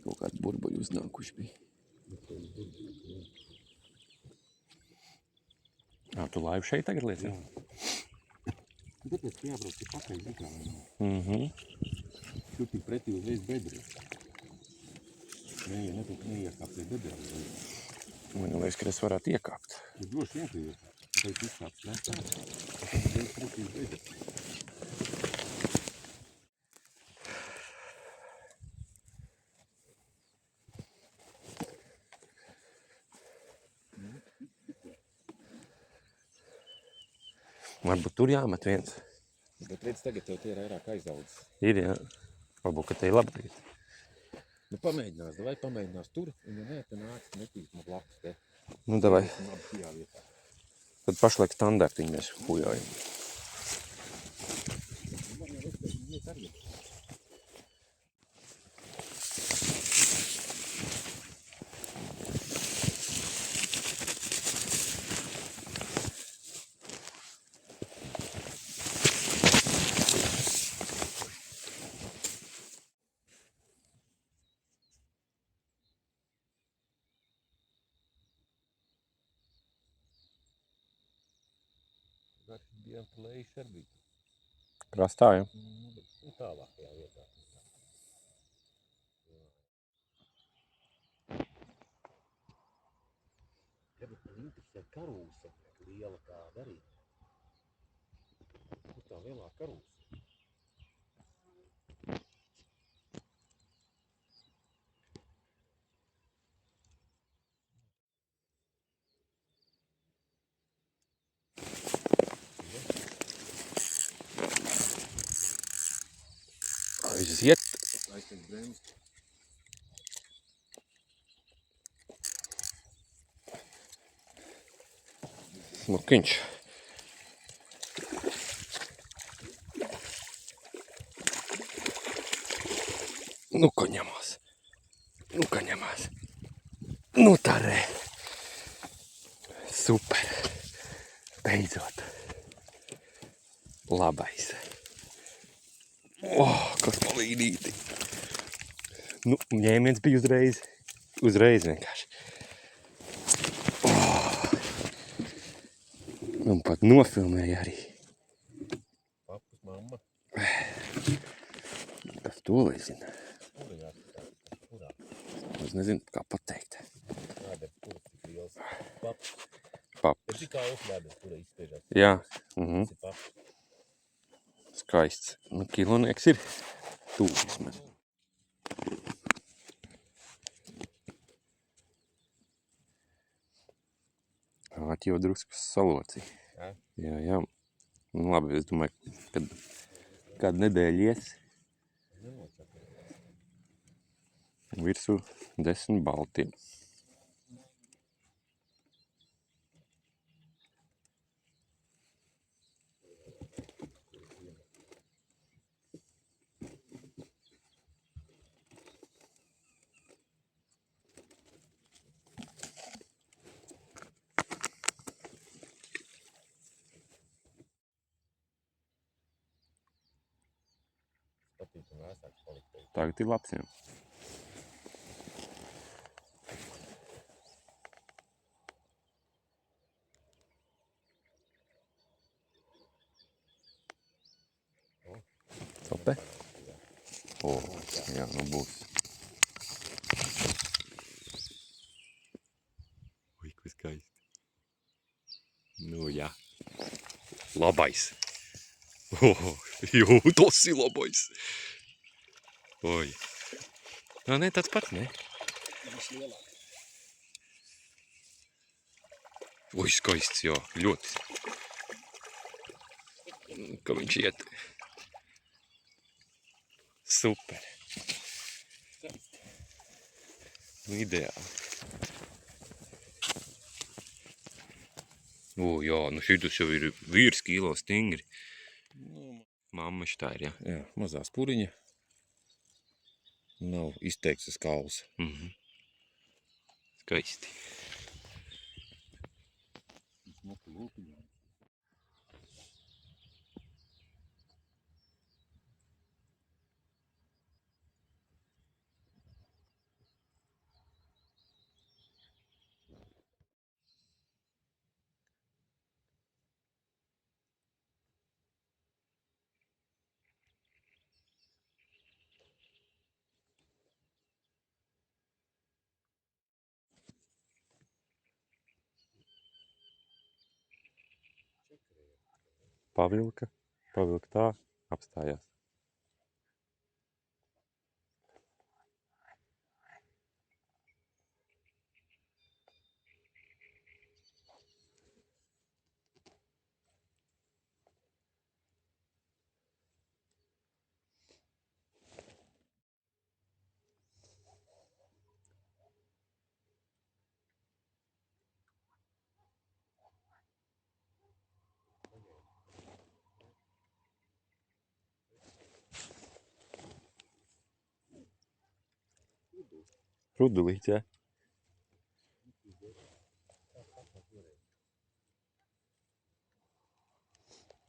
kaut kādi burbuļi uznākuši bija. Tu laivu šeit tagad lieci? Jā. Tāpēc jābrauc ir pakaļ zikā. Tu tik pretī uzreiz bedri. Neiekāp pie bedrām. Man liekas, ka es varētu iekāpt. Tu droši vien, ka iekāp. Tāpēc izkāps nekā. Uzreiz pretī uz bedri. Varbūt tur jāmet viens. Bet redz, tagad tev tie ir vairāk aizaudzis. Ir, jā. Varbūt, ka te ir labi tagad. Nu, pamēģinās, vai pamēģinās tur, un ja nē, te nāc netīt man blakus te. Nu, davai. Labi, šajā vietā. Tad pašlaik standartiņi mēs hujājam. Bijām plējuši arī. Krastā, jā? Nu, tālākajā vietā. Ja, bet man interesē karūsa, liela tāda arī. Kur tā lielā karūsa? Aiziet. Aiztiek brēmas. Smukiņš. Nu, ko ņemās. Nu, tā re. Super. Beidzot. Labais. Kosmolīdīti. Nu, ņēmiens bija uzreiz. Uzreiz vienkārši. Un pat nofilmēja arī. Papas mamma. Tas to lai zina. Kurā? Es nezinu, kā pateikt. Vēders, kur tik liels? Papas. Paps. Ir tik kā vēders, kura izspiežās. Jā. Tas ir papas. Skaists. Nu, kilonieks ir tūs vismaz. Āķi jau drusku salocīja. Jā? Jā. Nu, labi, es domāju, kad kādu nedēļu ies. Virsū 10 baltiem. Patīk un vēsāks palikt. Tagad ir labs, jā. Tope? Jā, nu būs. Ui, ko skaisti. Nu, jā. Labais. Jū, tas ir labais. Oi. Nē, tāds pats, ne? Ui, skaists, jā, ļoti. Ka viņš iet. Super. Nu, ideāli. Jā, nu šitus jau ir virs kilo stingri. Mamma šitā ir, jā? Jā, mazā spuriņa. Nav izteikts uz kauls. Skaisti. Smuku lūpiņā. pavilka tā, apstājās. Rudulīts, jā.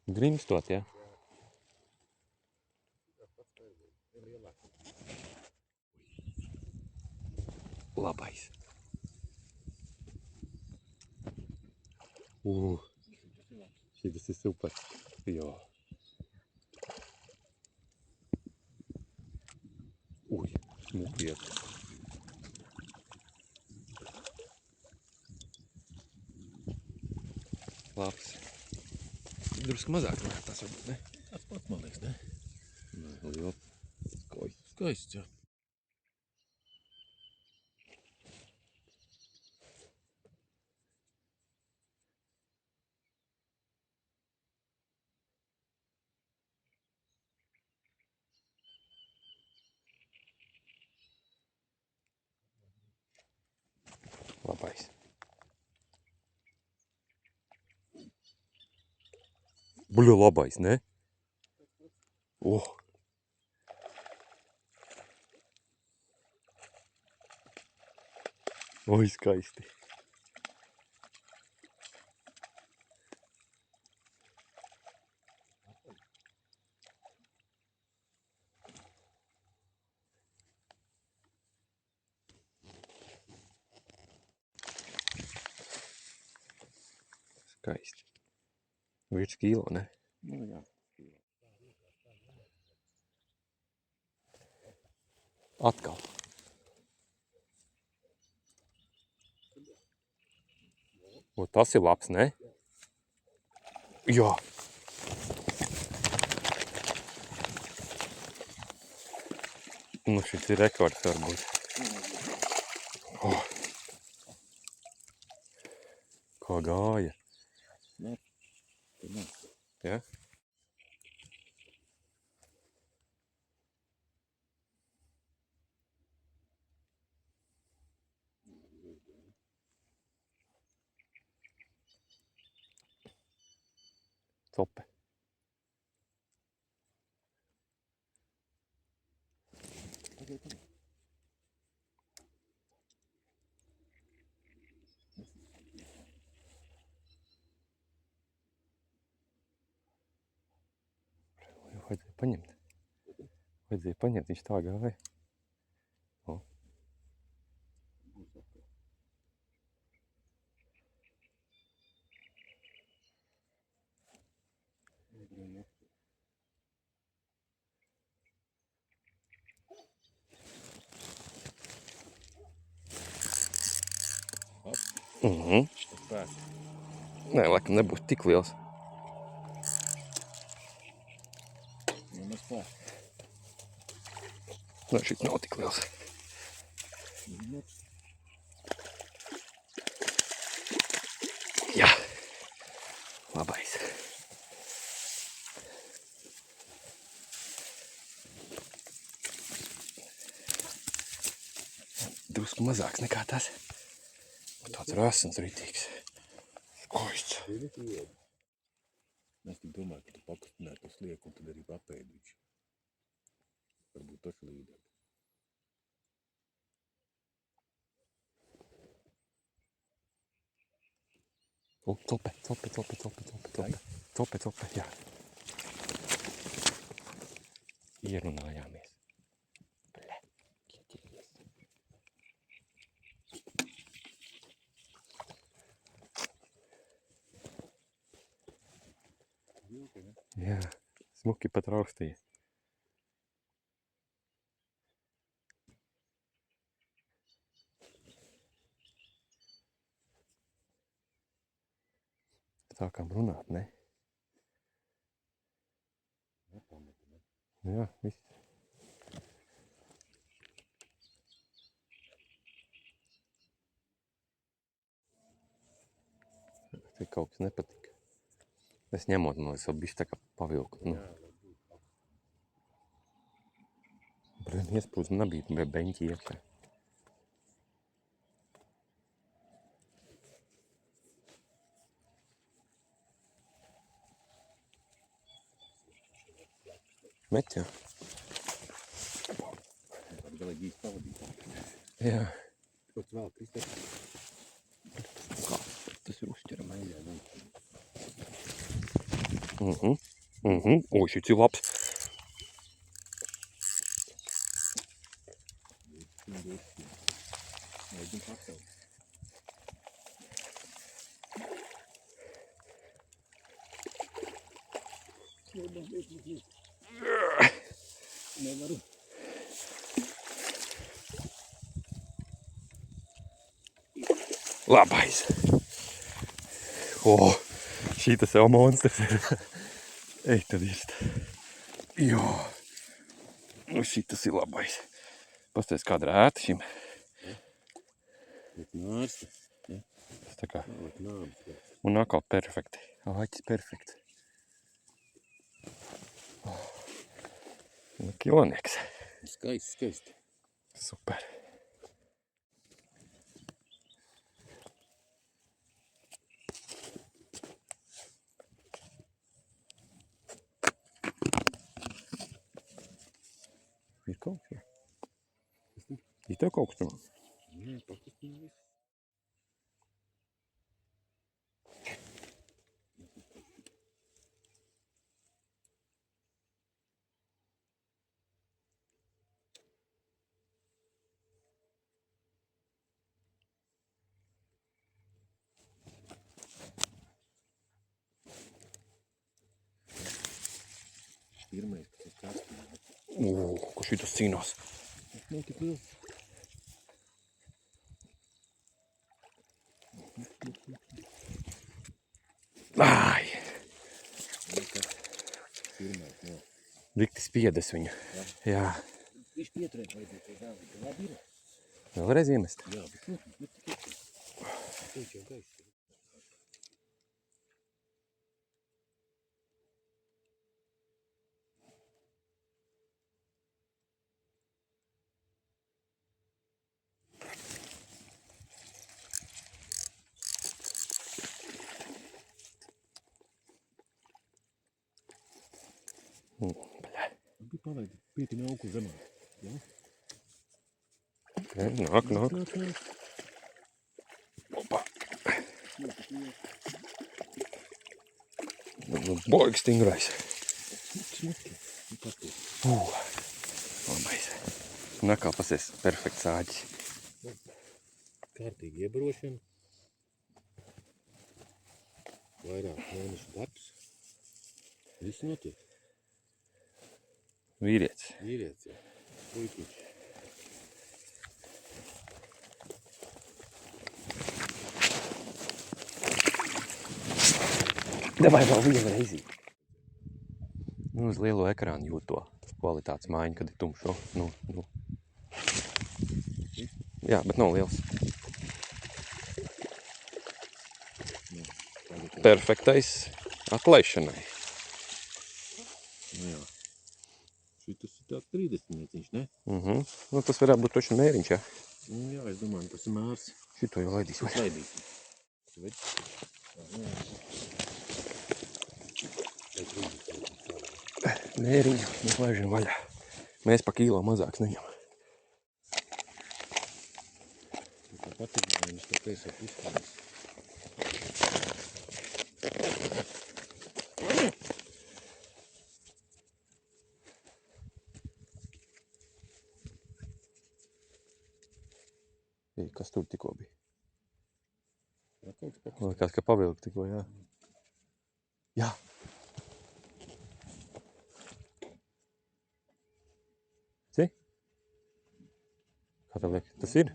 Grimstot, jā. Labais. Šitas ir super. Jo. Uj, smuki iet. Labs. Drusku mazāk nāk tas varbūt, ne? Tas pats, man liekas, ne? Nē, liels. Skaists, jā. Labais. Bļa, labais, ne? Oi, skaisti. Skaisti. Virs kilo, ne? Nu, jā. Atkal. O, tas ir labs, ne? Jā. Nu, šis ir rekords varbūt. Kā gāja. Ja? Cope. Vajadzēja paņemt. Viņš tā gāja. O. Nē, laikam nebūs tik liels. Nē, šis nav tik liels. Jā. Labais. Drusku mazāks nekā tas. Tāds rasns ritīgs. Skaists. Es tik domāju, ka tu pakustināji to slieku un tad arī papēdi viņš. Varbūt taču līdāk. Cope, jā. Ierunājāmies. Bļa, ķieķīries. Jā, smuki pat raustīja. Sākām runāt, ne? Jā, viss. Te kaut kas nepatika. Es ņemot, man liekas, vēl bišķi tā kā pavilku. Nu. Blin, iesprūst nebija beņķi iekšā. Met, jā. Tāda galīgi īsti pavadīja. Jā. Kaut vēl, Kristēs? Kā tas ir uzķeramais? Jā, nu. Oi, šis ir labs. Mēģinu pacelt. Nevaru. Labais. O, šitas jau monstrs ir. Ej, tad ir. Jo. Nu, šitas ir labais. Pasties, kāda rēta šim. Bet nārsta. Tas tā kā. Nāk nāms. Un atkal perfekti. Aķis perfekts. Nu, kilonieks. Skaisti, skaisti. Super. Ir kaut kas? Ir tev kaut kas tur? Nē, pakustinu visu. Pirmais, kas ir karstījums. Ko šitas cīnās? Nav tik liels. Ai! Pirmais, jā. Dikti spiedas viņu. Jā. Viņš pieturēt vajadzētu uz zāli, ka labi ir. Vēlreiz iemest. Jā, bet protams, bet tik iekšā. Tev jau gaisa. Bļa. Labi palaidi, pietini augu zemāk. Jā? Nāk. Nāk. Opa. Boigs stingrais. Smuki. Nu, patīk. Labais. Nakā pasies perfekts āķis. Kārtīgi iebarošana. Vairāk mēnešu darbs. Viss notiek. Vīrietis. Vīrietis, jā. Puikiņš. Davai vēl vienu reizi. Nu, uz lielo ekrānu jūt to kvalitātes maiņu, kad ir tumšo. Nu. Jā, bet nav liels. Perfektais atlaišanai. Nu jā. Šitas ir tāds 30-nieciņš, ne? Nu, tas varētu būt toši mēriņš, jā. Nu jā, es domāju, tas ir mērs. Šito jau laidīs. Tas laidīsim. Tu redzi? Mēriņu, mēs laižam vaļā. Mēs pa kīlo mazāks neņem. Tā patīk, viņš tā pēsot uzstāvis. Kas tur tikko bija? Jā, kaut kas pakas. Likās, ka pavilka tikko, jā. Jā. Ci? Kā tev liek? Tas ir?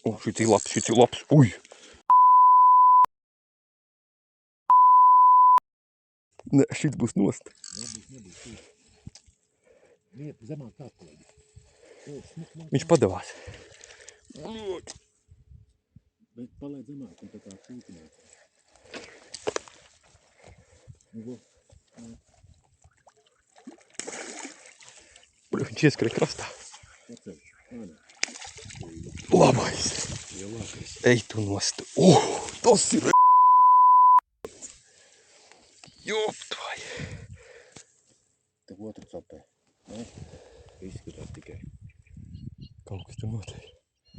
O, šis ir labs, šis ir labs. Uj! Nē, šis būs nost. Nebūs. Liep zemāk kāpēdi. Viņš padavās. Bet palaid zemāk un tā kā šūtināt. Viņš ieskrēja krastā. Pacel. Ādā. Labais. Lielākais. Ej tu nost. Tas ir... Joptvai. Te otru capē. Ne? Izskatās tikai. Kaut kas tur notiek.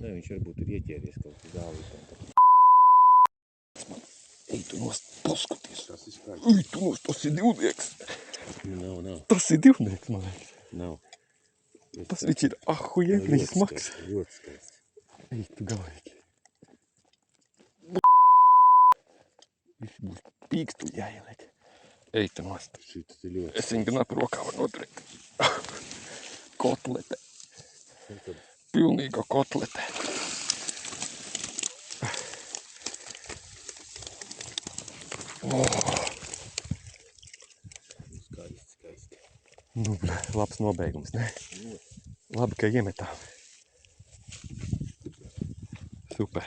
Nē, viņš varbūt ir ieķēries kaut kas dāvītām. Ej tu nost. Paskaties. Tas ir skaidrs. Ej tu nost. Tas ir divnieks. Nav. Tas ir divnieks, man liekas. Nav. Tas viņš ir ahujēknis smags. Ļoti skaists. Ej tu galīgi. Viņš būs pīkstu jāieliek. Ej tu nost. Šitas ir ļoti. Es viņu gan ap rokā var noturēt. Kotlete. Pilnīga kotlete. Skaisti. Nu, labs nobeigums, ne? Labi, ka iemetām. Super.